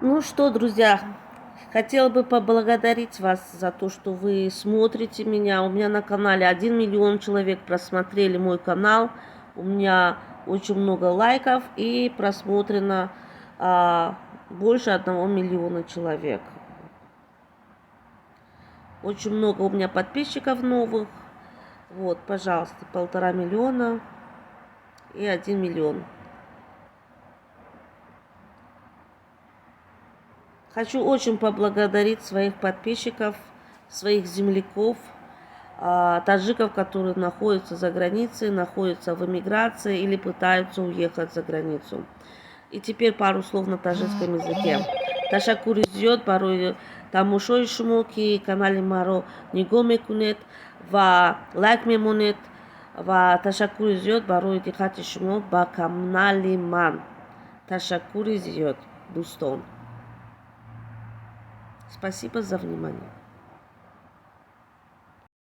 Ну что, друзья, хотела бы поблагодарить вас за то, что вы смотрите меня. У меня на канале 1 миллион человек просмотрели мой канал. У меня очень много лайков и просмотрено больше 1 миллиона человек. Очень много у меня подписчиков новых. Вот, пожалуйста, 1,5 миллиона и 1 миллион. Хочу очень поблагодарить своих подписчиков, своих земляков, таджиков, которые находятся за границей, находятся в эмиграции или пытаются уехать за границу. И теперь пару слов на таджикском языке. Ташаккур зиёд барои тамошои шумо ки канали маро нигоҳ мекунед ва лайк мемонед ва ташаккури зиёд барои диққати шумо ба канали ман. Ташаккури зиёд, дӯстон. Спасибо за внимание.